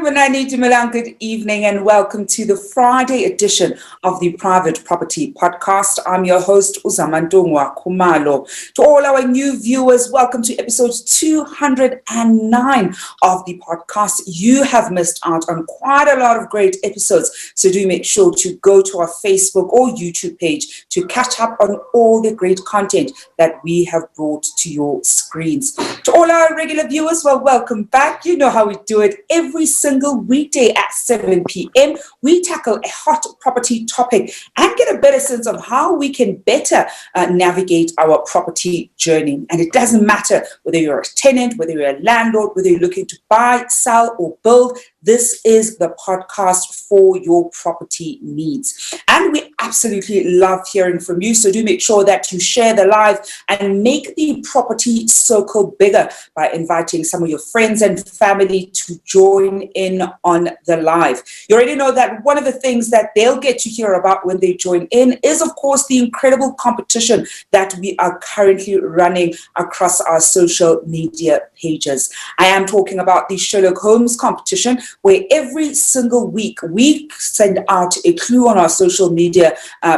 Good evening and welcome to the Friday edition of the Private Property Podcast. I'm your host, Uzamantungwa Khumalo. To all our new viewers, welcome to episode 209 of the podcast. You have missed out on quite a lot of great episodes, so do make sure to go to our Facebook or YouTube page to catch up on all the great content that we have brought to your screens. To all our regular viewers, well, welcome back. You know how we do it every single weekday at 7 p.m. We tackle a hot property topic and get a better sense of how we can better navigate our property journey. And it doesn't matter whether you're a tenant, whether you're a landlord, whether you're looking to buy, sell, or build. This is the podcast for your property needs. And we absolutely love hearing from you. So do make sure that you share the live and make the property circle bigger by inviting some of your friends and family to join in on the live. You already know that one of the things that they'll get to hear about when they join in is, of course, the incredible competition that we are currently running across our social media pages. I am talking about the Sherlock Holmes competition, where every single week we send out a clue on our social media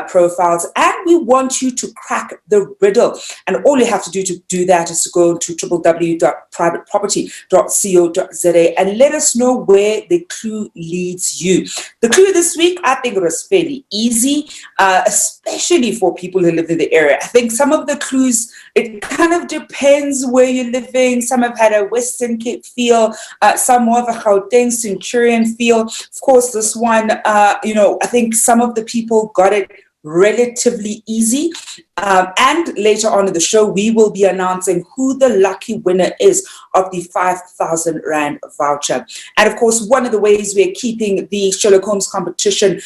profiles, and we want you to crack the riddle. And all you have to do that is to go to www.privateproperty.co.za and let us know where the clue leads you. The clue this week, I think it was fairly easy, especially for people who live in the area. I think some of the clues, it kind of depends where you're living. Some have had a Western Cape feel, some more of a Gauteng Centurion feel. Of course, this one, I think some of the people got it relatively easy. And later on in the show, we will be announcing who the lucky winner is of the 5,000 Rand voucher. And of course, one of the ways we're keeping the Sherlock Holmes competition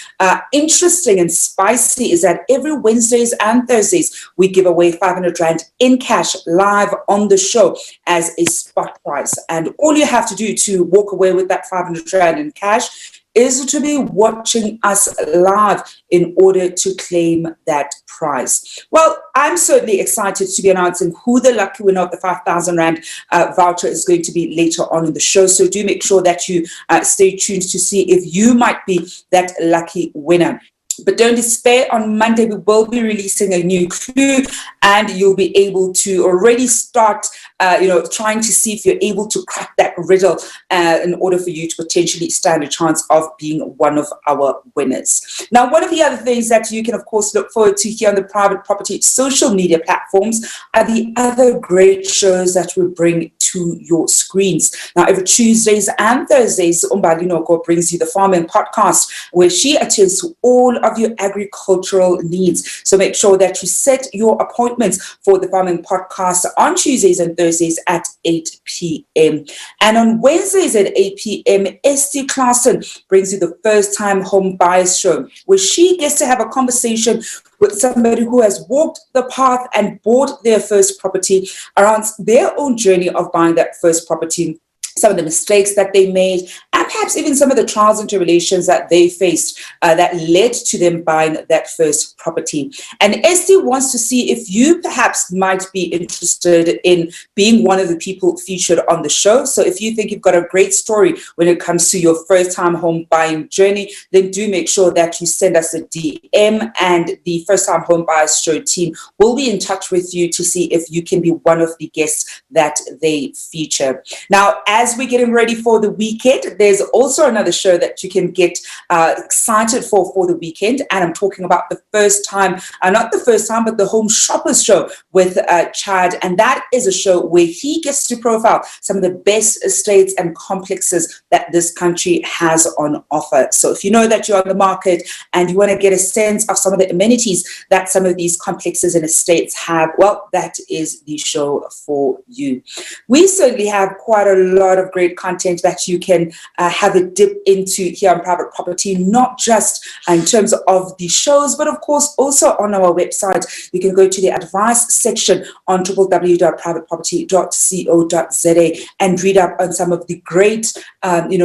interesting and spicy is that every Wednesdays and Thursdays, we give away 500 Rand in cash live on the show as a spot prize. And all you have to do to walk away with that 500 Rand in cash is to be watching us live in order to claim that prize. Well, I'm certainly excited to be announcing who the lucky winner of the 5,000 Rand voucher is going to be later on in the show. So do make sure that you stay tuned to see if you might be that lucky winner. But don't despair. On Monday, we will be releasing a new clue, and you'll be able to already start, trying to see if you're able to crack that riddle in order for you to potentially stand a chance of being one of our winners. Now, one of the other things that you can, of course, look forward to here on the Private Property social media platforms are the other great shows that we bring to your screens. Now, every Tuesdays and Thursdays, Umbali Noko brings you the Farming Podcast, where she attends to all of your agricultural needs. So make sure that you set your appointments for the Farming Podcast on Tuesdays and Thursdays at 8 p.m. And on Wednesdays at 8 p.m., Esty Claassen brings you the First Time Home Buyers Show, where she gets to have a conversation with somebody who has walked the path and bought their first property around their own journey of buying that first property, some of the mistakes that they made, and perhaps even some of the trials and tribulations that they faced that led to them buying that first property. And Esty wants to see if you perhaps might be interested in being one of the people featured on the show. So if you think you've got a great story when it comes to your first time home buying journey, then do make sure that you send us a DM, and the First Time Home Buyers Show team will be in touch with you to see if you can be one of the guests that they feature. Now, as we're getting ready for the weekend, there's also another show that you can get excited for the weekend. And I'm talking about the first time, not the first time, but the Home Shoppers Show with Chad. And that is a show where he gets to profile some of the best estates and complexes that this country has on offer. So if you know that you're on the market and you want to get a sense of some of the amenities that some of these complexes and estates have, well, that is the show for you. We certainly have quite a lot of great content that you can have a dip into here on Private Property, not just in terms of the shows, but of course also on our website. You can go to the advice section on www.privateproperty.co.za and read up on some of the great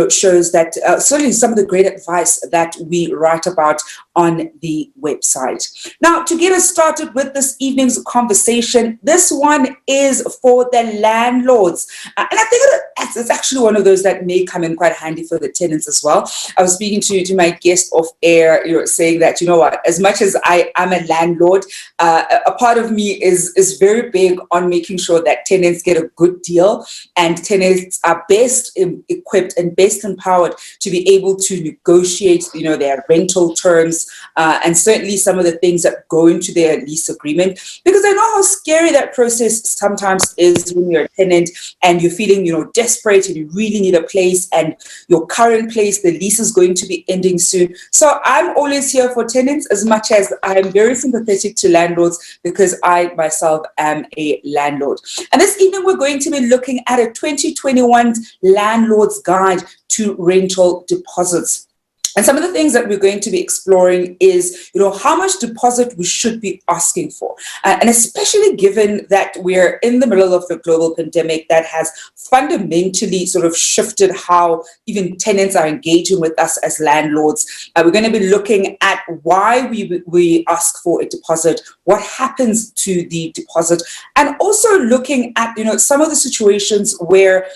shows that certainly some of the great advice that we write about on the website. Now, to get us started with this evening's conversation, this one is for the landlords. And I think at it's actually one of those that may come in quite handy for the tenants as well. I was speaking to my guest off air, saying that, you know what, as much as I am a landlord, a part of me is very big on making sure that tenants get a good deal, and tenants are best equipped and best empowered to be able to negotiate, their rental terms, and certainly some of the things that go into their lease agreement, because I know how scary that process sometimes is when you're a tenant and you're feeling, desperate and you really need a place, and your current place, the lease is going to be ending soon. So I'm always here for tenants as much as I'm very sympathetic to landlords, because I myself am a landlord. And this evening we're going to be looking at a 2021 Landlord's Guide to Rental Deposits. And some of the things that we're going to be exploring is, how much deposit we should be asking for. And especially given that we're in the middle of the global pandemic that has fundamentally sort of shifted how even tenants are engaging with us as landlords. We're going to be looking at why we ask for a deposit, what happens to the deposit, and also looking at, some of the situations where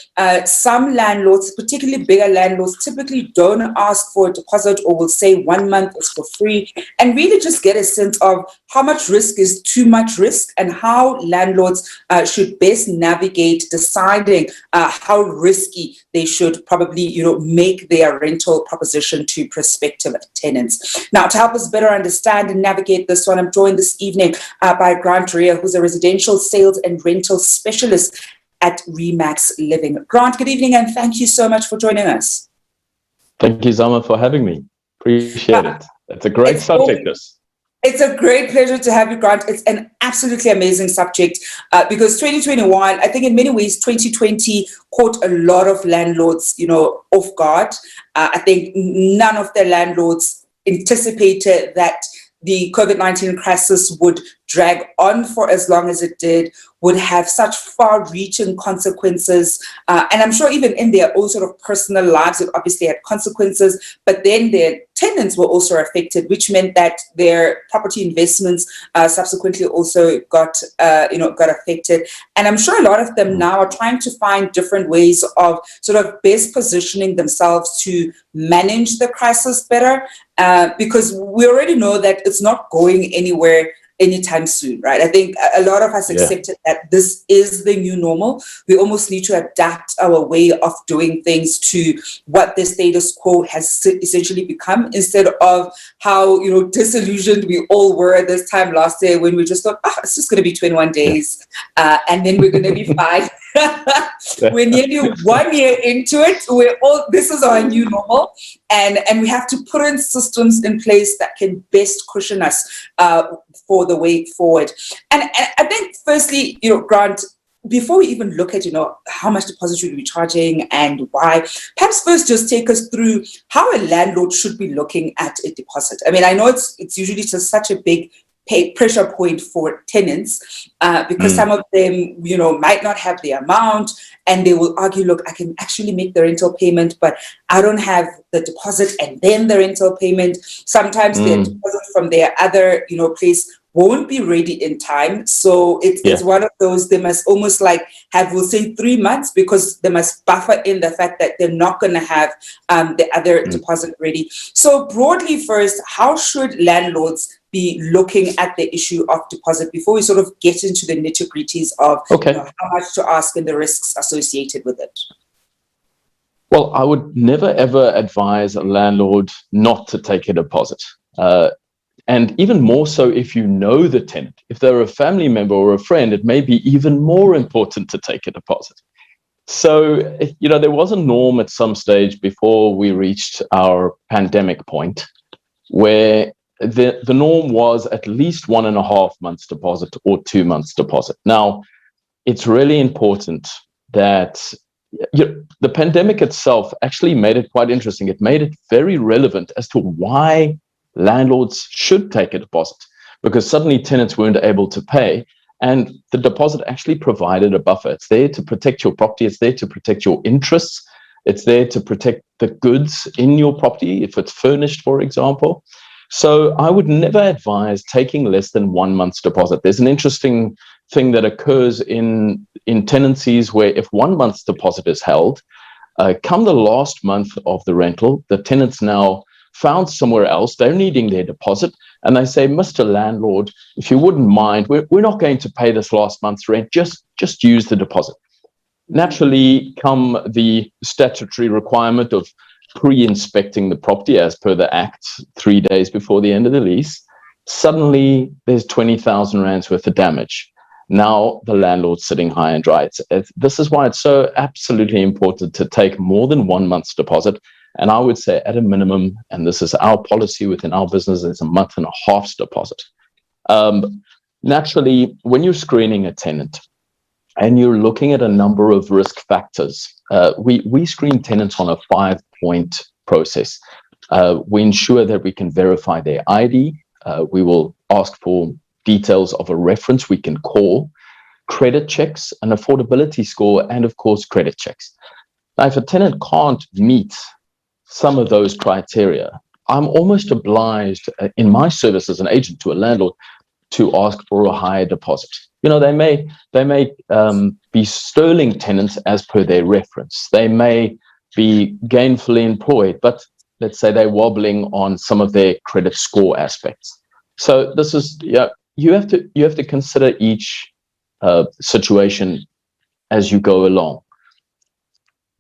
some landlords, particularly bigger landlords, typically don't ask for a deposit, or will say 1 month is for free, and really just get a sense of how much risk is too much risk, and how landlords should best navigate deciding how risky they should probably, make their rental proposition to prospective tenants. Now, to help us better understand and navigate this one, I'm joined this evening by Grant Rea, who's a residential sales and rental specialist at Remax Living. Grant, good evening, and thank you so much for joining us. Thank you, Zama, for having me. Appreciate it. It's a great subject, this. It's a great pleasure to have you, Grant. It's an absolutely amazing subject because 2021, I think in many ways, 2020 caught a lot of landlords, off guard. I think none of the landlords anticipated that the COVID-19 crisis would drag on for as long as it did, would have such far-reaching consequences. And I'm sure even in their own sort of personal lives, it obviously had consequences, but then their tenants were also affected, which meant that their property investments subsequently also got affected. And I'm sure a lot of them now are trying to find different ways of sort of best positioning themselves to manage the crisis better, because we already know that it's not going anywhere anytime soon, right? I think a lot of us accepted that this is the new normal. We almost need to adapt our way of doing things to what the status quo has essentially become, instead of how, disillusioned we all were this time last year when we just thought, it's just going to be 21 days and then we're going to be fine. We're nearly 1 year into it. This is our new normal, and we have to put in systems in place that can best cushion us for the way forward. And I think firstly, Grant, before we even look at, how much deposit should we be charging and why, perhaps first just take us through how a landlord should be looking at a deposit. I mean, I know it's usually just such a big pressure point for tenants because some of them, might not have the amount, and they will argue, look, I can actually make the rental payment, but I don't have the deposit and then the rental payment. Sometimes their deposit from their other, place won't be ready in time. So it's one of those, they must almost have, we'll say 3 months, because they must buffer in the fact that they're not going to have the other deposit ready. So broadly first, how should landlords be looking at the issue of deposit before we sort of get into the nitty-gritties of how much to ask and the risks associated with it? Well, I would never, ever advise a landlord not to take a deposit. And even more so if you know the tenant. If they're a family member or a friend, it may be even more important to take a deposit. So, there was a norm at some stage before we reached our pandemic point where the norm was at least 1.5 months deposit or 2 months deposit. Now, it's really important that the pandemic itself actually made it quite interesting. It made it very relevant as to why landlords should take a deposit, because suddenly tenants weren't able to pay, and the deposit actually provided a buffer. It's there to protect your property. It's there to protect your interests. It's there to protect the goods in your property, if it's furnished, for example. So I would never advise taking less than 1 month's deposit. There's an interesting thing that occurs in tenancies where if 1 month's deposit is held, come the last month of the rental, the tenant's now found somewhere else, they're needing their deposit, and they say, Mr. Landlord, if you wouldn't mind, we're not going to pay this last month's rent, just use the deposit. Naturally, come the statutory requirement of pre-inspecting the property as per the Act 3 days before the end of the lease, suddenly there's 20,000 rands worth of damage. Now the landlord's sitting high and dry. This is why it's so absolutely important to take more than 1 month's deposit. And I would say at a minimum, and this is our policy within our business, it's a month and a half's deposit. Naturally, when you're screening a tenant and you're looking at a number of risk factors, we screen tenants on a 5-point process. We ensure that we can verify their ID. We will ask for details of a reference we can call, credit checks, an affordability score, and of course, credit checks. Now, if a tenant can't meet some of those criteria, I'm almost obliged in my service as an agent to a landlord to ask for a higher deposit. You know, they may be sterling tenants as per their reference. They may be gainfully employed, but let's say they're wobbling on some of their credit score aspects. So this is, you have to consider each situation as you go along.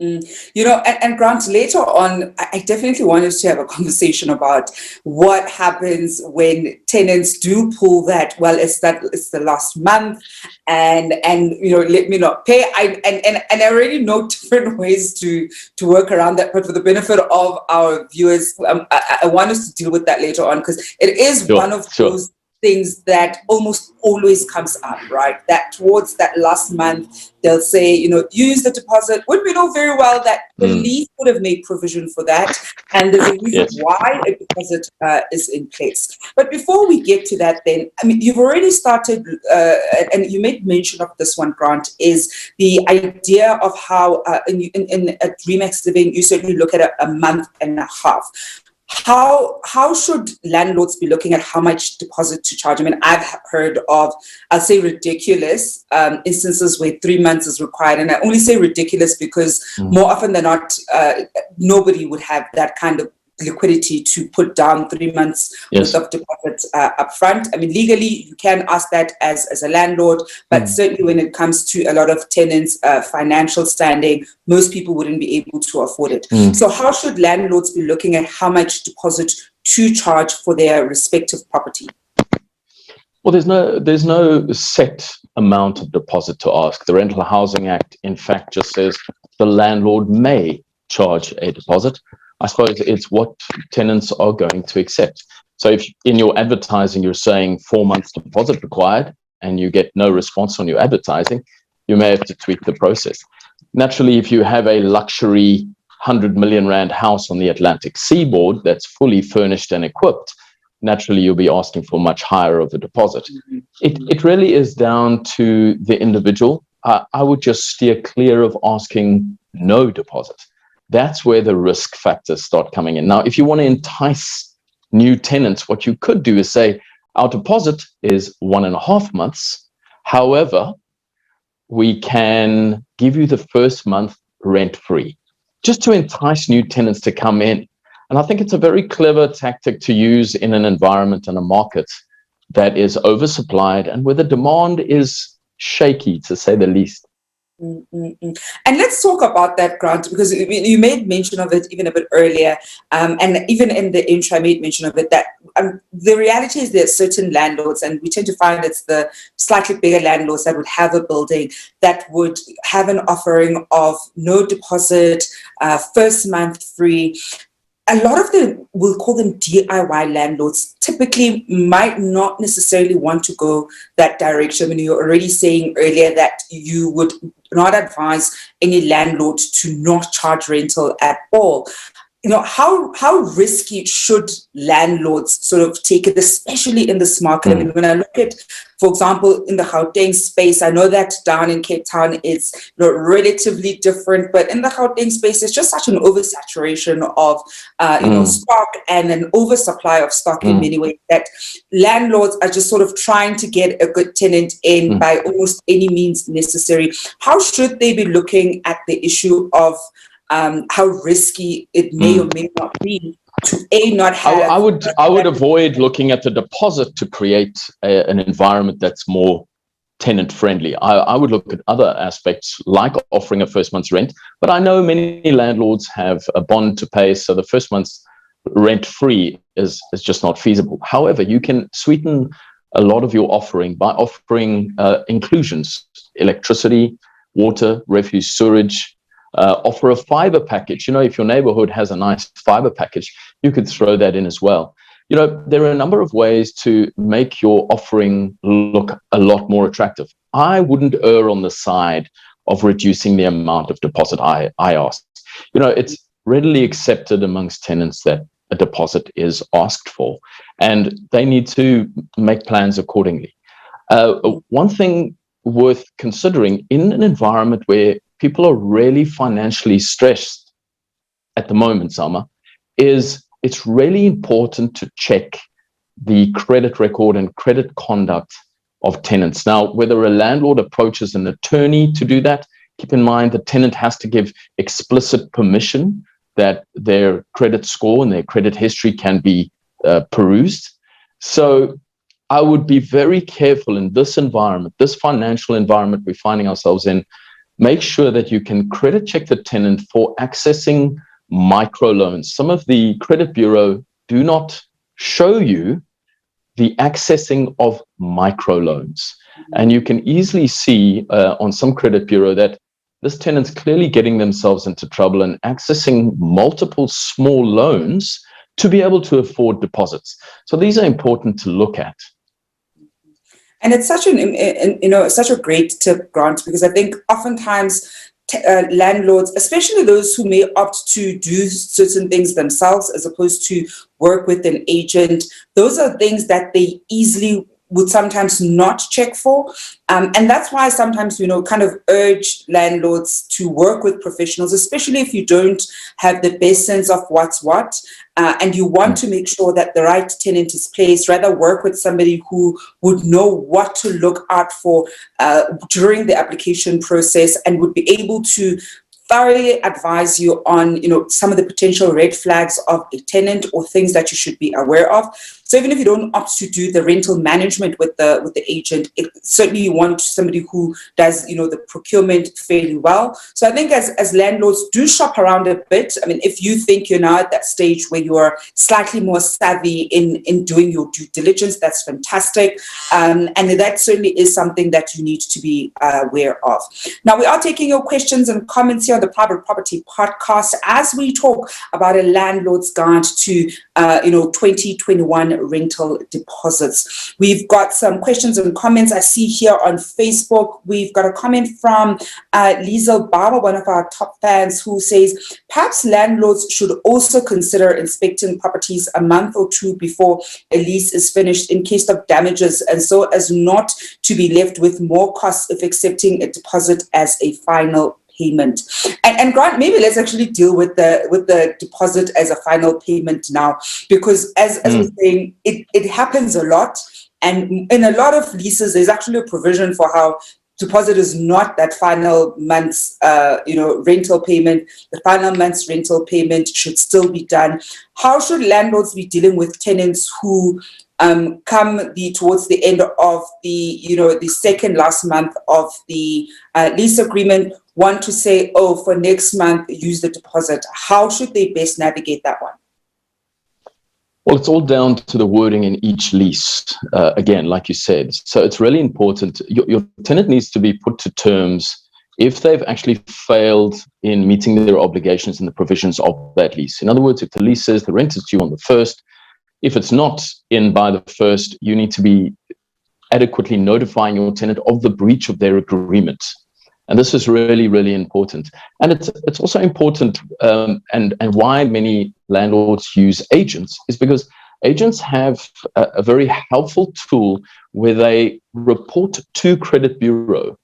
You know, and Grant, later on, I definitely want us to have a conversation about what happens when tenants do pull that, well, it's the last month and you know, let me not pay. I already know different ways to work around that, but for the benefit of our viewers, I want us to deal with that later on, because it is one of those things that almost always comes up, right? That towards that last month, they'll say, you know, use the deposit, when we know very well that the lease would have made provision for that, and there's a reason why a deposit is in place. But before we get to that, then, I mean, you've already started, and you made mention of this one, Grant, is the idea of how in a Remax Living, you certainly look at a month and a half. How should landlords be looking at how much deposit to charge? I mean, I've heard of, I'll say ridiculous instances where 3 months is required. And I only say ridiculous because more often than not, nobody would have that kind of liquidity to put down 3 months worth of deposits up front. I mean, legally, you can ask that as a landlord, but certainly when it comes to a lot of tenants' financial standing, most people wouldn't be able to afford it. So how should landlords be looking at how much deposit to charge for their respective property? Well, there's no set amount of deposit to ask. The Rental Housing Act, in fact, just says the landlord may charge a deposit. I suppose it's what tenants are going to accept. So if in your advertising you're saying 4 months deposit required and you get no response on your advertising, you may have to tweak the process. Naturally, if you have a luxury 100 million rand house on the Atlantic seaboard that's fully furnished and equipped, naturally you'll be asking for much higher of a deposit. It really is down to the individual. I would just steer clear of asking no deposit. That's where the risk factors start coming in. Now, if you want to entice new tenants, what you could do is say, our deposit is 1.5 months. However, we can give you the first month rent-free, just to entice new tenants to come in. And I think it's a very clever tactic to use in an environment and a market that is oversupplied and where the demand is shaky, to say the least. And let's talk about that, Grant, because you made mention of it even a bit earlier, and even in the intro I made mention of it, that the reality is there's certain landlords, and we tend to find it's the slightly bigger landlords that would have a building that would have an offering of no deposit, first month free. A lot of the, we'll call them DIY landlords, typically might not necessarily want to go that direction. I mean, you're already saying earlier that you would not advise any landlord to not charge rental at all. how risky should landlords sort of take it, especially in this market? I mean, when I look at, for example, in the Gauteng space, I know that down in Cape Town it's relatively different, but in the Gauteng space, it's just such an oversaturation of stock and an oversupply of stock in many ways that landlords are just sort of trying to get a good tenant in by almost any means necessary. How should they be looking at the issue of how risky it may or may not be to not have. I would avoid looking at the deposit to create an environment that's more tenant friendly. I would look at other aspects like offering a first month's rent, but I know many landlords have a bond to pay, so the first month's rent free is just not feasible. However, you can sweeten a lot of your offering by offering inclusions: electricity, water, refuse, sewage. Offer a fiber package. If your neighborhood has a nice fiber package, you could throw that in as well. There are a number of ways to make your offering look a lot more attractive. I wouldn't err on the side of reducing the amount of deposit I ask. It's readily accepted amongst tenants that a deposit is asked for, and they need to make plans accordingly. One thing worth considering in an environment where people are really financially stressed at the moment, Salma, is it's really important to check the credit record and credit conduct of tenants. Now, whether a landlord approaches an attorney to do that, keep in mind the tenant has to give explicit permission that their credit score and their credit history can be perused. So I would be very careful in this environment, this financial environment we're finding ourselves in. Make sure that you can credit check the tenant for accessing microloans. Some of the credit bureau do not show you the accessing of microloans. And you can easily see on some credit bureau that this tenant's clearly getting themselves into trouble and accessing multiple small loans to be able to afford deposits. So these are important to look at. And it's such such a great tip, Grant, because I think oftentimes landlords, especially those who may opt to do certain things themselves as opposed to work with an agent, those are things that they easily would sometimes not check for. And that's why sometimes, kind of urge landlords to work with professionals, especially if you don't have the best sense of what's what, and you want to make sure that the right tenant is placed. Rather work with somebody who would know what to look out for during the application process and would be able to thoroughly advise you on, some of the potential red flags of a tenant or things that you should be aware of. So even if you don't opt to do the rental management with the agent, certainly you want somebody who does, the procurement fairly well. So I think as landlords, do shop around a bit. I mean, if you think you're now at that stage where you are slightly more savvy in doing your due diligence, that's fantastic. And that certainly is something that you need to be aware of. Now, we are taking your questions and comments here on the Private Property Podcast as we talk about a landlord's guide to 2021 rental deposits. We've got some questions and comments I see here on Facebook. We've got a comment from Liesel Baba, one of our top fans, who says, perhaps landlords should also consider inspecting properties a month or two before a lease is finished in case of damages, and so as not to be left with more costs if accepting a deposit as a final payment. And Grant, maybe let's actually deal with the deposit as a final payment now, because as we're saying, it happens a lot, and in a lot of leases there's actually a provision for how deposit is not that final month's rental payment. The final month's rental payment should still be done. How should landlords be dealing with tenants who come towards the end of the second last month of the lease agreement, want to say, for next month, use the deposit? How should they best navigate that one? Well, it's all down to the wording in each lease, again, like you said. So it's really important. Your tenant needs to be put to terms if they've actually failed in meeting their obligations and the provisions of that lease. In other words, if the lease says the rent is due on the 1st, if it's not in by the 1st, you need to be adequately notifying your tenant of the breach of their agreement. And this is really, really important. And it's also important, and why many landlords use agents is because agents have a very helpful tool where they report to credit bureau.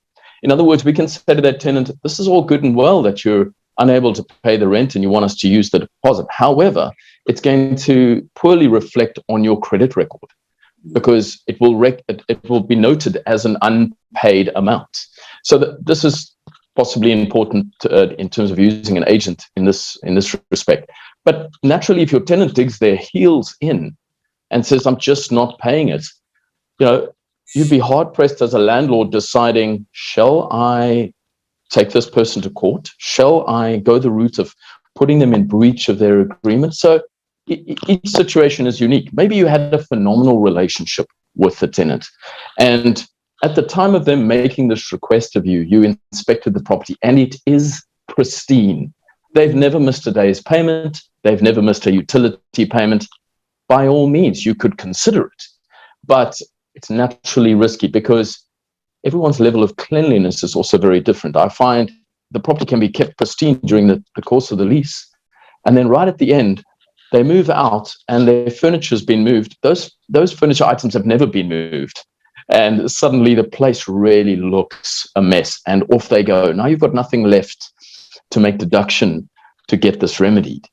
In other words, we can say to that tenant, this is all good and well that you're unable to pay the rent and you want us to use the deposit. However, it's going to poorly reflect on your credit record because it will be noted as an unpaid amount. So this is possibly important in terms of using an agent in this respect. But naturally, if your tenant digs their heels in and says, I'm just not paying it, you'd be hard pressed as a landlord deciding, shall I take this person to court? Shall I go the route of putting them in breach of their agreement? So each situation is unique. Maybe you had a phenomenal relationship with the tenant, and at the time of them making this request of you, you inspected the property and it is pristine. They've never missed a day's payment. They've never missed a utility payment. By all means, you could consider it, but it's naturally risky because everyone's level of cleanliness is also very different. I find the property can be kept pristine during the course of the lease, and then right at the end, they move out and their furniture's been moved. Those furniture items have never been moved. And suddenly the place really looks a mess and off they go. Now you've got nothing left to make deduction to get this remedied.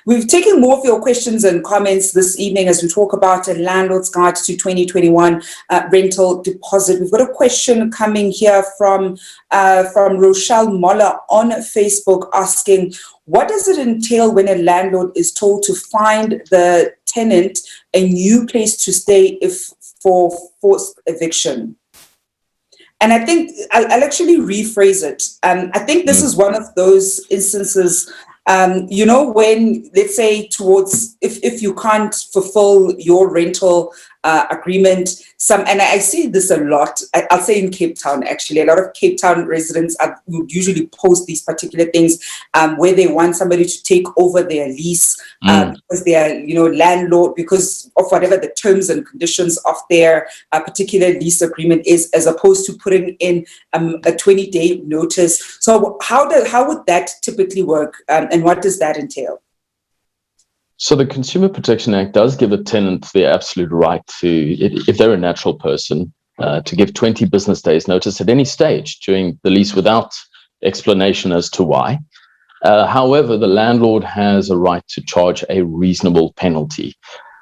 We've taken more of your questions and comments this evening as we talk about a landlord's guide to 2021 rental deposit. We've got a question coming here from Rochelle Moller on Facebook asking, what does it entail when a landlord is told to find the tenant a new place to stay if for forced eviction? And I think I'll actually rephrase it. I think this is one of those instances, when, let's say, if you can't fulfill your rental agreement, and I see this a lot, I'll say in Cape Town, actually, a lot of Cape Town residents would usually post these particular things where they want somebody to take over their lease because they are, landlord, because of whatever the terms and conditions of their particular lease agreement is, as opposed to putting in a 20-day notice. So how would that typically work, and what does that entail? So the Consumer Protection Act does give a tenant the absolute right to, if they're a natural person, to give 20 business days notice at any stage during the lease without explanation as to why. However, the landlord has a right to charge a reasonable penalty.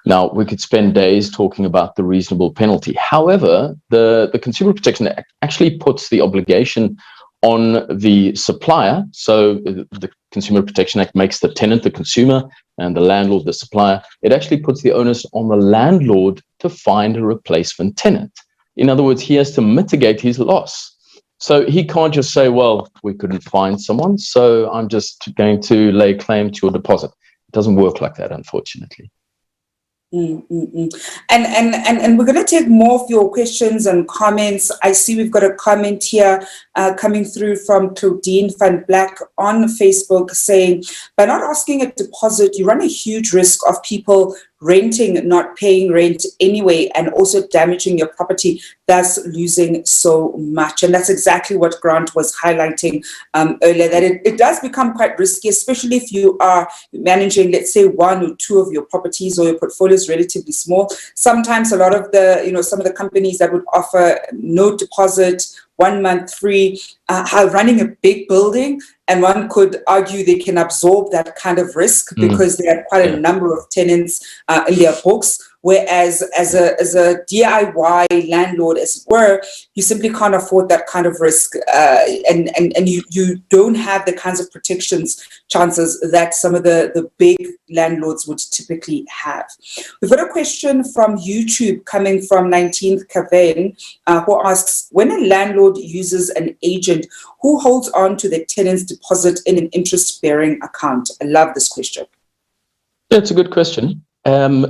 Now, we could spend days talking about the reasonable penalty. However, the Consumer Protection Act actually puts the obligation on the supplier. So the Consumer Protection Act makes the tenant the consumer and the landlord the supplier. It actually puts the onus on the landlord to find a replacement tenant. In other words, he has to mitigate his loss. So he can't just say, well, we couldn't find someone, so I'm just going to lay claim to your deposit. It doesn't work like that, unfortunately. And we're going to take more of your questions and comments. I see we've got a comment here coming through from Claudine van Black on Facebook saying, by not asking a deposit, you run a huge risk of people renting, not paying rent anyway, and also damaging your property, thus losing so much. And that's exactly what Grant was highlighting earlier, that it does become quite risky, especially if you are managing, let's say, one or two of your properties, or your portfolio is relatively small. Sometimes a lot of some of the companies that would offer no deposit, 1 month free, are running a big building, and one could argue they can absorb that kind of risk because they have quite a number of tenants in their books. Whereas as a DIY landlord, as it were, you simply can't afford that kind of risk, and you don't have the kinds of chances that some of the big landlords would typically have. We've got a question from YouTube coming from 19th Kaven, who asks, when a landlord uses an agent, who holds on to the tenant's deposit in an interest-bearing account? I love this question. Yeah, it's a good question.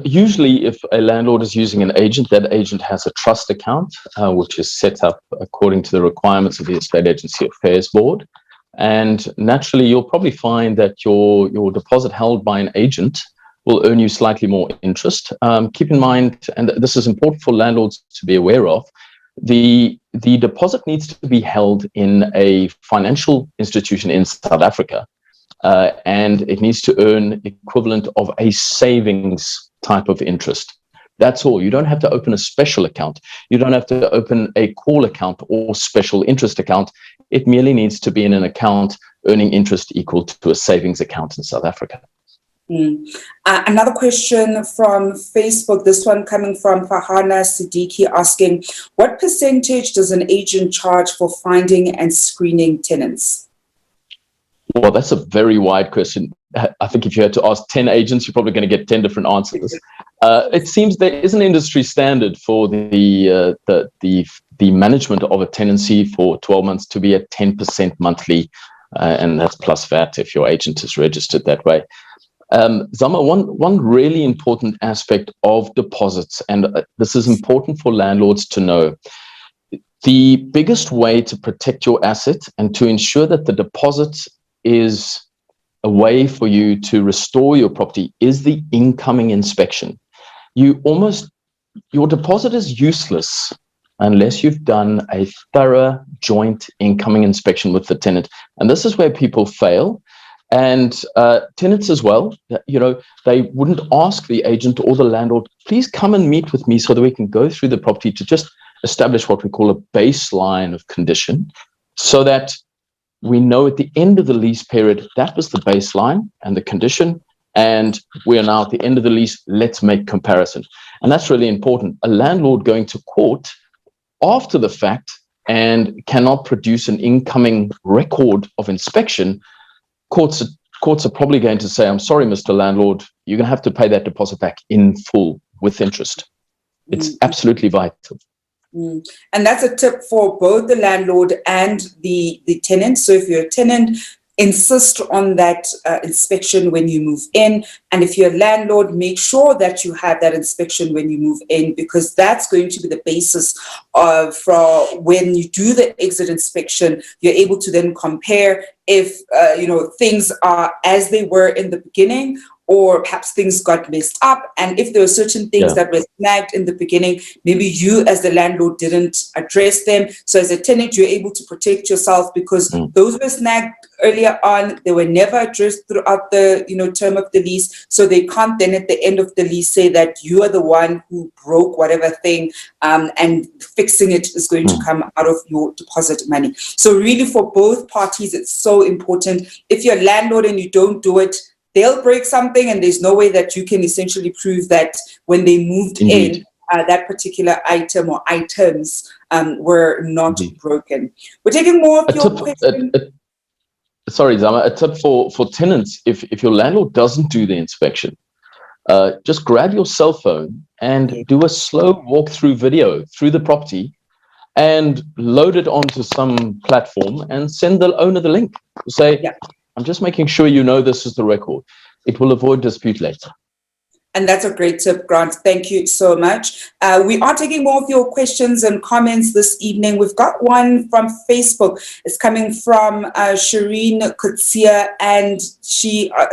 Usually, if a landlord is using an agent, that agent has a trust account, which is set up according to the requirements of the Estate Agency Affairs Board. And naturally, you'll probably find that your deposit held by an agent will earn you slightly more interest. Keep in mind, and this is important for landlords to be aware of, the the deposit needs to be held in a financial institution in South Africa, and it needs to earn equivalent of a savings type of interest. That's all. You don't have to open a special account. You don't have to open a call account or special interest account. It merely needs to be in an account earning interest equal to a savings account in South Africa. Another question from Facebook, this one coming from Fahana Siddiqui, asking, what percentage does an agent charge for finding and screening tenants? Well, that's a very wide question. I think if you had to ask 10 agents, you're probably going to get 10 different answers. It seems there is an industry standard for the management of a tenancy for 12 months to be at 10% monthly, and that's plus VAT if your agent is registered that way. Zama, one really important aspect of deposits, and this is important for landlords to know, the biggest way to protect your asset and to ensure that the deposit is a way for you to restore your property is the incoming inspection. Your deposit is useless unless you've done a thorough joint incoming inspection with the tenant. And this is where people fail. And tenants as well, they wouldn't ask the agent or the landlord, please come and meet with me so that we can go through the property to just establish what we call a baseline of condition, so that we know at the end of the lease period, that was the baseline and the condition, and we are now at the end of the lease, let's make comparison. And that's really important. A landlord going to court after the fact and cannot produce an incoming record of inspection, courts are probably going to say, I'm sorry, Mr. Landlord, you're going to have to pay that deposit back in full with interest. It's absolutely vital. And that's a tip for both the landlord and the tenant. So if you're a tenant, insist on that inspection when you move in. And if you're a landlord, make sure that you have that inspection when you move in, because that's going to be the basis for when you do the exit inspection. You're able to then compare if things are as they were in the beginning, or perhaps things got messed up. And if there were certain things that were snagged in the beginning, maybe you as the landlord didn't address them. So as a tenant, you're able to protect yourself because those were snagged earlier on. They were never addressed throughout the term of the lease. So they can't then at the end of the lease say that you are the one who broke whatever thing, and fixing it is going to come out of your deposit money. So really for both parties, it's so important. If you're a landlord and you don't do it, they'll break something, and there's no way that you can essentially prove that when they moved in, that particular item or items were not broken. We're taking more of your questions. Sorry, Zama, a tip for tenants, if your landlord doesn't do the inspection, just grab your cell phone and do a slow walkthrough video through the property and load it onto some platform and send the owner the link. Say, I'm just making sure you know this is the record. It will avoid dispute later. And that's a great tip, Grant. Thank you so much. We are taking more of your questions and comments this evening. We've got one from Facebook. It's coming from Shireen Kutsia, and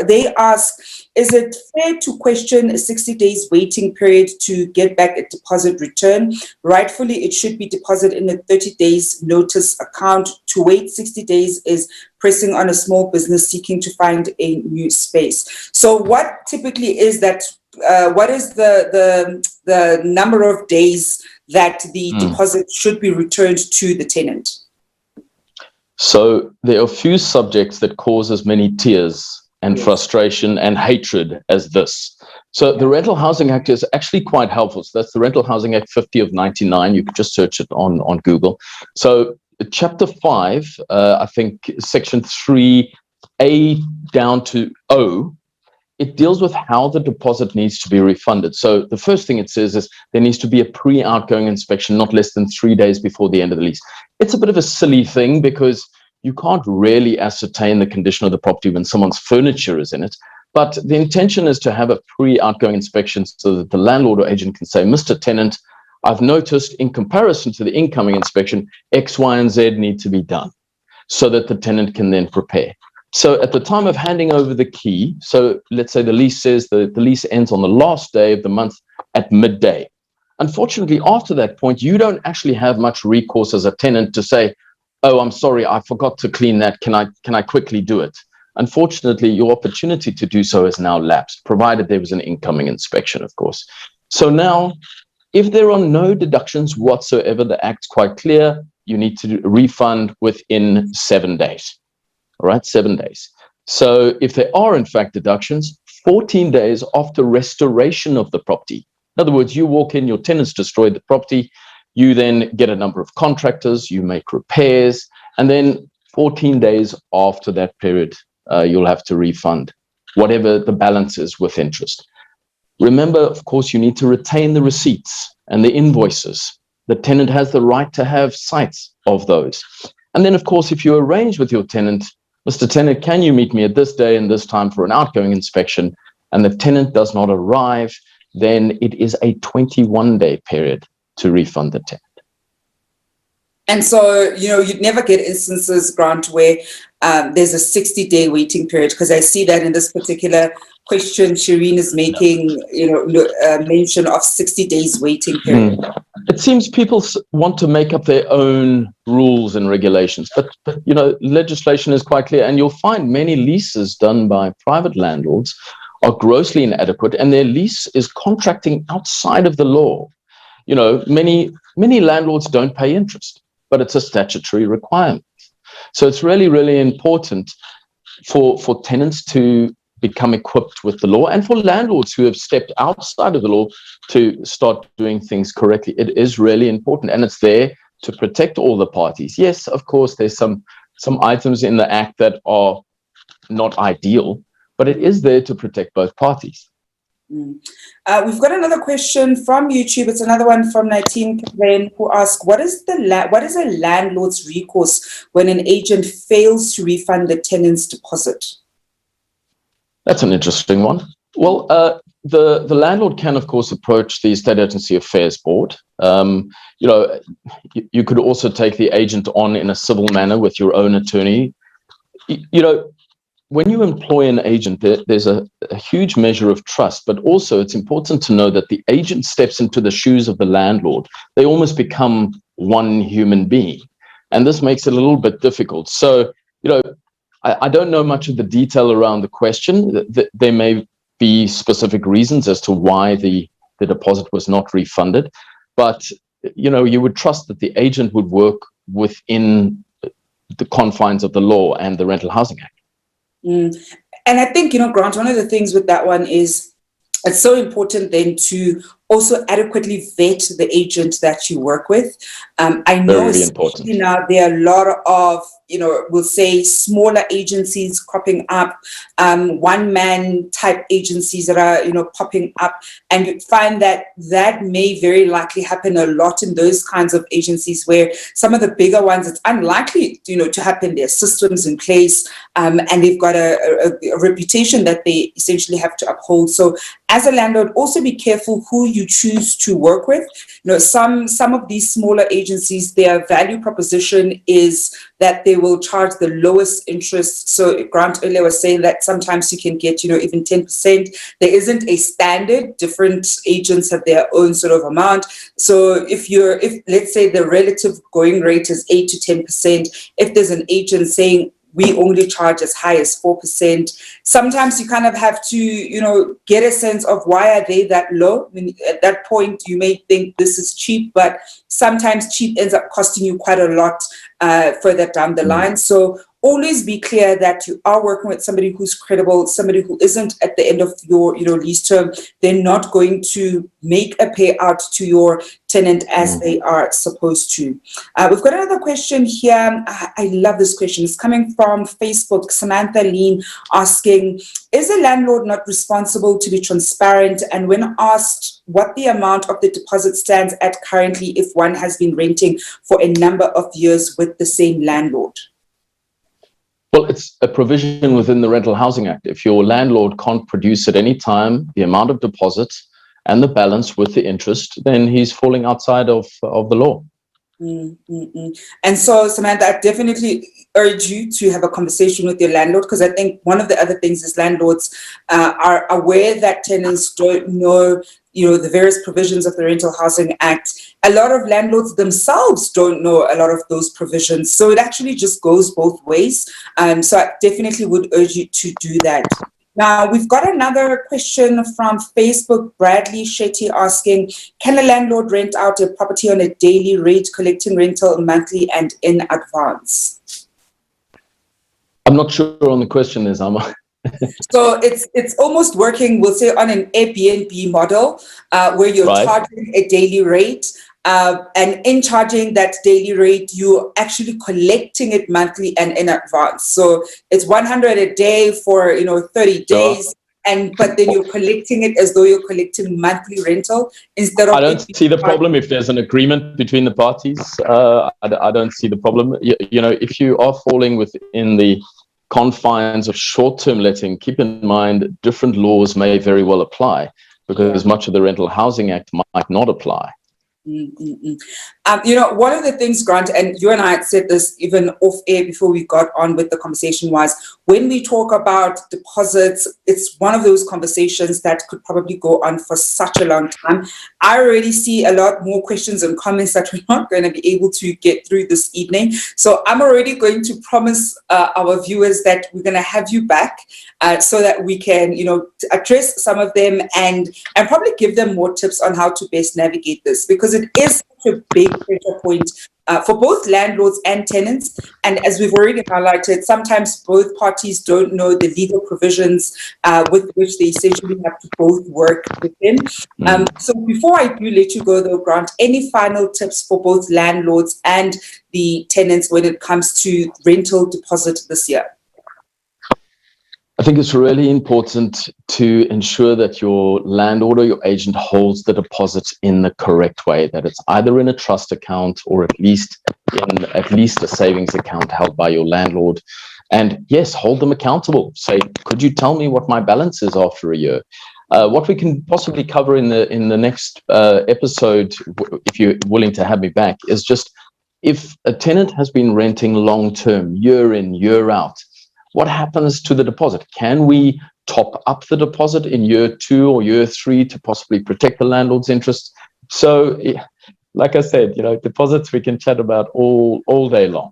they ask, is it fair to question a 60 days waiting period to get back a deposit return? Rightfully, it should be deposited in a 30 days notice account. To wait 60 days is pressing on a small business seeking to find a new space. So what typically is that? What is the number of days that the deposit should be returned to the tenant? So there are few subjects that cause as many tears and frustration and hatred as this. So the Rental Housing Act is actually quite helpful. So that's the Rental Housing Act 50 of 99. You could just search it on Google. So Chapter 5, I think Section 3A down to O, it deals with how the deposit needs to be refunded. So the first thing it says is there needs to be a pre-outgoing inspection not less than 3 days before the end of the lease. It's a bit of a silly thing because you can't really ascertain the condition of the property when someone's furniture is in it. But the intention is to have a pre-outgoing inspection so that the landlord or agent can say, Mr. Tenant, I've noticed in comparison to the incoming inspection, X, Y, and Z need to be done so that the tenant can then prepare. So at the time of handing over the key, so let's say the lease says the lease ends on the last day of the month at midday. Unfortunately, after that point, you don't actually have much recourse as a tenant to say, oh, I'm sorry, I forgot to clean that. Can I quickly do it? Unfortunately, your opportunity to do so has now lapsed, provided there was an incoming inspection, of course. So now, if there are no deductions whatsoever, the Act's quite clear. You need to refund within 7 days. All right, 7 days. So if there are, in fact, deductions, 14 days after restoration of the property. In other words, you walk in, your tenants destroyed the property, you then get a number of contractors, you make repairs, and then 14 days after that period, you'll have to refund whatever the balance is with interest. Remember, of course, you need to retain the receipts and the invoices. The tenant has the right to have sights of those. And then, of course, if you arrange with your tenant, Mr. Tenant, can you meet me at this day and this time for an outgoing inspection, and the tenant does not arrive, then it is a 21-day period to refund the tenant. And so, you'd never get instances, Grant, where there's a 60-day waiting period, because I see that in this particular question, Shireen is making, mention of 60 days waiting period. It seems people want to make up their own rules and regulations, but legislation is quite clear, and you'll find many leases done by private landlords are grossly inadequate, and their lease is contracting outside of the law. Many landlords don't pay interest, but it's a statutory requirement. So it's really, really important for tenants to become equipped with the law, and for landlords who have stepped outside of the law to start doing things correctly. It is really important, and it's there to protect all the parties. Yes, of course, there's some items in the Act that are not ideal, but it is there to protect both parties. We've got another question from YouTube. It's another one from Nateem Karen, who asks, what is a landlord's recourse when an agent fails to refund the tenant's deposit? That's an interesting one. Well, the landlord can, of course, approach the Estate Agency Affairs Board. You could also take the agent on in a civil manner with your own attorney. When you employ an agent, there's a huge measure of trust, but also it's important to know that the agent steps into the shoes of the landlord. They almost become one human being, and this makes it a little bit difficult. So, I don't know much of the detail around the question. There may be specific reasons as to why the deposit was not refunded, but you would trust that the agent would work within the confines of the law and the Rental Housing Act. And I think, Grant, one of the things with that one is it's so important then to also adequately vet the agent that you work with. I know especially now there are a lot of, we'll say smaller agencies cropping up, one-man type agencies that are, popping up. And you find that may very likely happen a lot in those kinds of agencies, where some of the bigger ones, it's unlikely, to happen. There's systems in place, and they've got a reputation that they essentially have to uphold. So as a landlord, also be careful who you choose to work with. Some of these smaller agencies, their value proposition is that they will charge the lowest interest. So Grant earlier was saying that sometimes you can get, even 10%. There isn't a standard. Different agents have their own sort of amount. So if let's say the relative going rate is 8 to 10%, if there's an agent saying we only charge as high as 4%. Sometimes you kind of have to, get a sense of why are they that low. I mean, at that point, you may think this is cheap, but sometimes cheap ends up costing you quite a lot further down the line. So always be clear that you are working with somebody who's credible, somebody who isn't at the end of your lease term. They're not going to make a payout to your tenant as they are supposed to. We've got another question here. I love this question. It's coming from Facebook. Samantha Lean asking, is a landlord not responsible to be transparent? And when asked what the amount of the deposit stands at currently if one has been renting for a number of years with the same landlord? Well, it's a provision within the Rental Housing Act. If your landlord can't produce at any time the amount of deposits and the balance with the interest, then he's falling outside of the law. And so, Samantha, I definitely urge you to have a conversation with your landlord, because I think one of the other things is landlords are aware that tenants don't know, the various provisions of the Rental Housing Act. A lot of landlords themselves don't know a lot of those provisions. So it actually just goes both ways. So I definitely would urge you to do that. Now, we've got another question from Facebook, Bradley Shetty asking, can a landlord rent out a property on a daily rate, collecting rental monthly and in advance? I'm not sure on the question, Izama. So it's almost working, we'll say, on an Airbnb model where you're charging a daily rate. And in charging that daily rate, you're actually collecting it monthly and in advance. So it's 100 a day for 30 days, but then you're collecting it as though you're collecting monthly rental instead of. I don't see the problem if there's an agreement between the parties. I don't see the problem. If you are falling within the confines of short-term letting, keep in mind different laws may very well apply, because much of the Rental Housing Act might not apply. One of the things, Grant, and you and I had said this even off air before we got on with the conversation, was when we talk about deposits, it's one of those conversations that could probably go on for such a long time. I already see a lot more questions and comments that we're not going to be able to get through this evening. So I'm already going to promise our viewers that we're going to have you back so that we can, address some of them and probably give them more tips on how to best navigate this, because it is such a big pressure point for both landlords and tenants. And as we've already highlighted, sometimes both parties don't know the legal provisions with which they essentially have to both work within. So before I do let you go, though, Grant, any final tips for both landlords and the tenants when it comes to rental deposit this year? I think it's really important to ensure that your landlord or your agent holds the deposit in the correct way, that it's either in a trust account or at least a savings account held by your landlord. And yes, hold them accountable. Say, could you tell me what my balance is after a year? What we can possibly cover in the next episode, if you're willing to have me back, is just if a tenant has been renting long-term, year in, year out, what happens to the deposit? Can we top up the deposit in year 2 or year 3 to possibly protect the landlord's interests? So, like I said, deposits we can chat about all day long.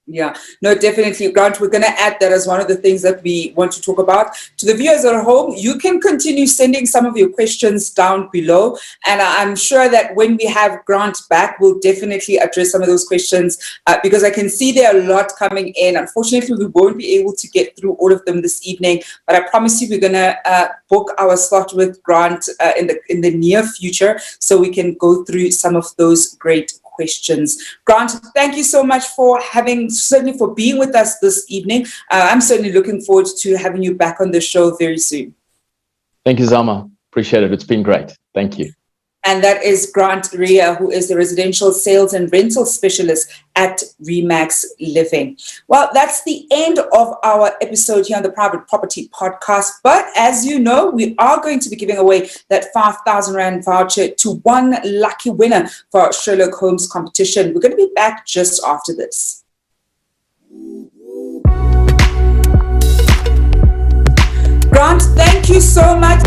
Yeah, no, definitely, Grant. We're going to add that as one of the things that we want to talk about. To the viewers at home, you can continue sending some of your questions down below. And I'm sure that when we have Grant back, we'll definitely address some of those questions because I can see there are a lot coming in. Unfortunately, we won't be able to get through all of them this evening, but I promise you we're going to book our slot with Grant in the near future so we can go through some of those great questions. Grant, thank you so much for certainly for being with us this evening. I'm certainly looking forward to having you back on the show very soon. Thank you, Zama. Appreciate it. It's been great. Thank you. And that is Grant Ria, who is the residential sales and rental specialist at Remax Living. Well, that's the end of our episode here on the Private Property Podcast. But as you know, we are going to be giving away that 5,000 Rand voucher to one lucky winner for our Sherlock Holmes competition. We're going to be back just after this. Grant, thank you so much.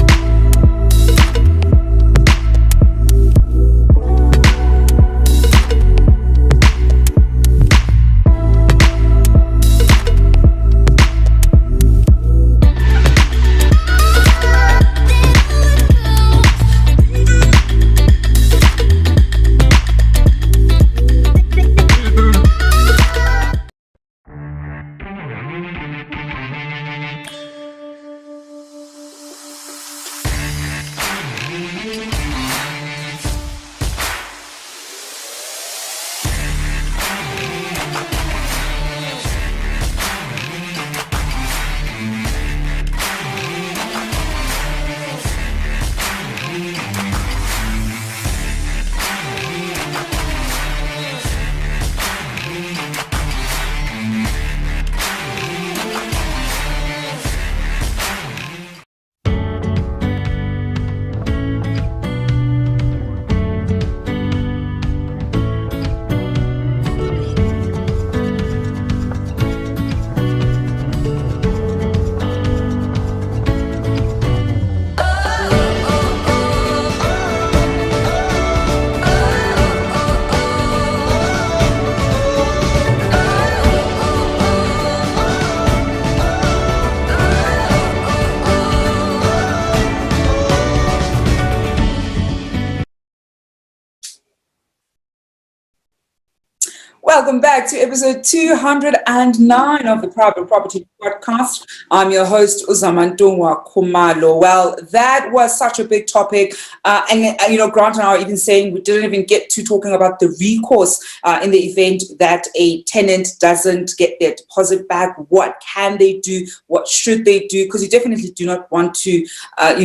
Welcome back to episode 209 of the Private Property Podcast. I'm your host, Uzamantungwa Kumalo. Well, that was such a big topic. And, Grant and I are even saying we didn't even get to talking about the recourse in the event that a tenant doesn't get their deposit back. What can they do? What should they do? Because you definitely do not want to,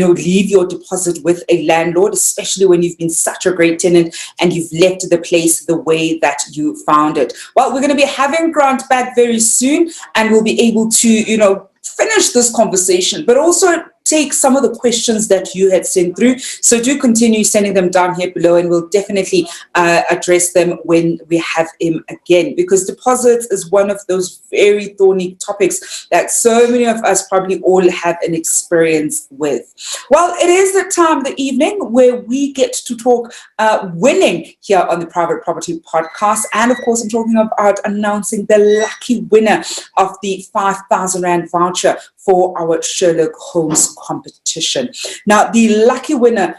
leave your deposit with a landlord, especially when you've been such a great tenant and you've left the place the way that you found it. Well, we're going to be having Grant back very soon, and we'll be able to, finish this conversation, but also take some of the questions that you had sent through. So do continue sending them down here below, and we'll definitely address them when we have him again, because deposits is one of those very thorny topics that so many of us probably all have an experience with. Well, it is the time, the evening, where we get to talk winning here on the Private Property Podcast. And of course, I'm talking about announcing the lucky winner of the 5,000 Rand voucher for our Sherlock Holmes competition. Now, the lucky winner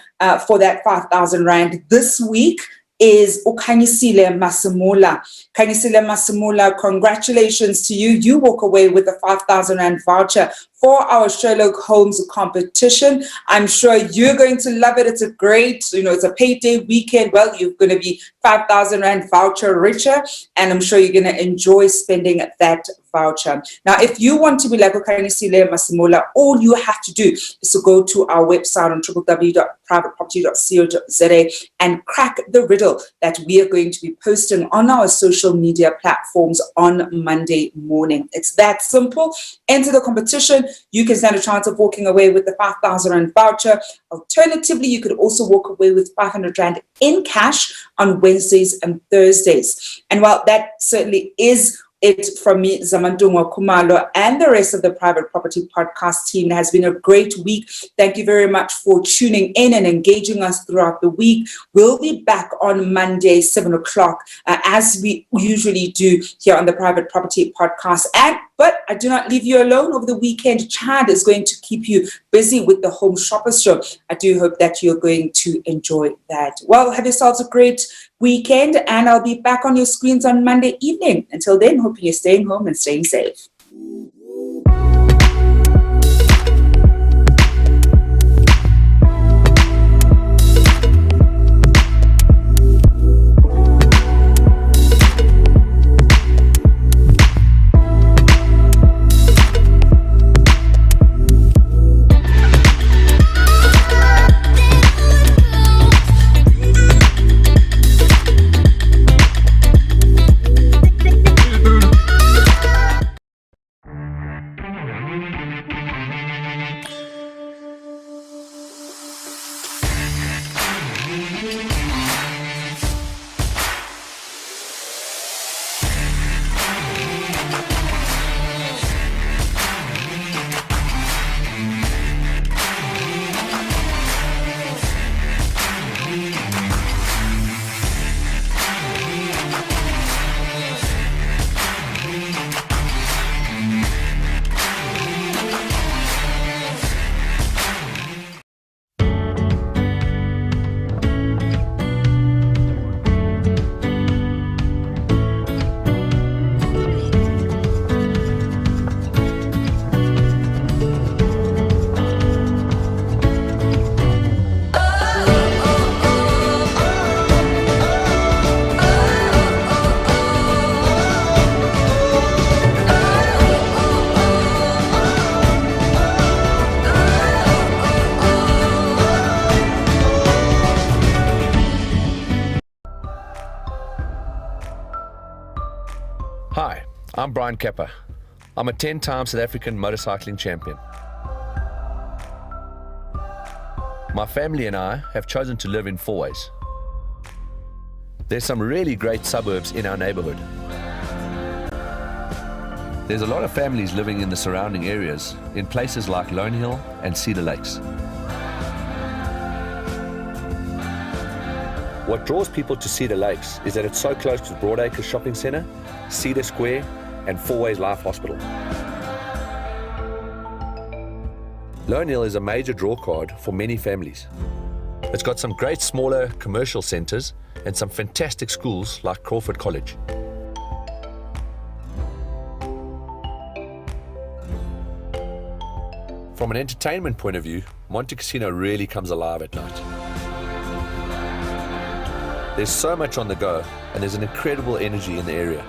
for that 5,000 Rand this week is Khanyisile Masemola. Khanyisile Masemola, congratulations to you. You walk away with a 5,000 Rand voucher for our Sherlock Holmes competition. I'm sure you're going to love it. It's a great, it's a payday weekend. Well, you're going to be 5,000 Rand voucher richer, and I'm sure you're going to enjoy spending that voucher. Now, if you want to be like Khanyisile Masemola, all you have to do is to go to our website on www.privateproperty.co.za and crack the riddle that we are going to be posting on our social media platforms on Monday morning. It's that simple. Enter the competition. You can stand a chance of walking away with the 5,000 Rand voucher. Alternatively, you could also walk away with 500 Rand in cash on Wednesdays and Thursdays. And while that certainly is it from me, Zamantungwa Kumalo, and the rest of the Private Property Podcast team, it has been a great week. Thank you very much for tuning in and engaging us throughout the week. We'll be back on Monday, 7 o'clock, as we usually do here on the Private Property Podcast. But I do not leave you alone over the weekend. Chad is going to keep you busy with the Home Shoppers Show. I do hope that you're going to enjoy that. Well, have yourselves a great weekend, and I'll be back on your screens on Monday evening. Until then, hoping you're staying home and staying safe. Hi, I'm Brian Kepper. I'm a 10-time South African motorcycling champion. My family and I have chosen to live in Fourways. There's some really great suburbs in our neighborhood. There's a lot of families living in the surrounding areas, in places like Lone Hill and Cedar Lakes. What draws people to Cedar Lakes is that it's so close to Broadacre Shopping Centre, Cedar Square, and Fourways Life Hospital. Lone Hill is a major draw card for many families. It's got some great smaller commercial centres and some fantastic schools like Crawford College. From an entertainment point of view, Monte Casino really comes alive at night. There's so much on the go, and there's an incredible energy in the area.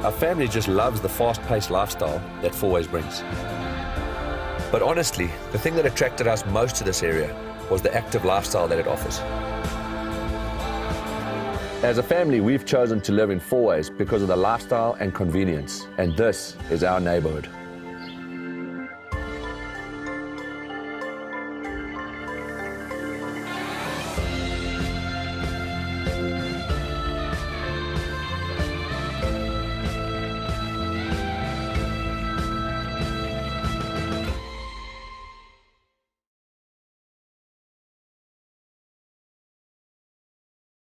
Our family just loves the fast-paced lifestyle that Fourways brings. But honestly, the thing that attracted us most to this area was the active lifestyle that it offers. As a family, we've chosen to live in Fourways because of the lifestyle and convenience, and this is our neighborhood.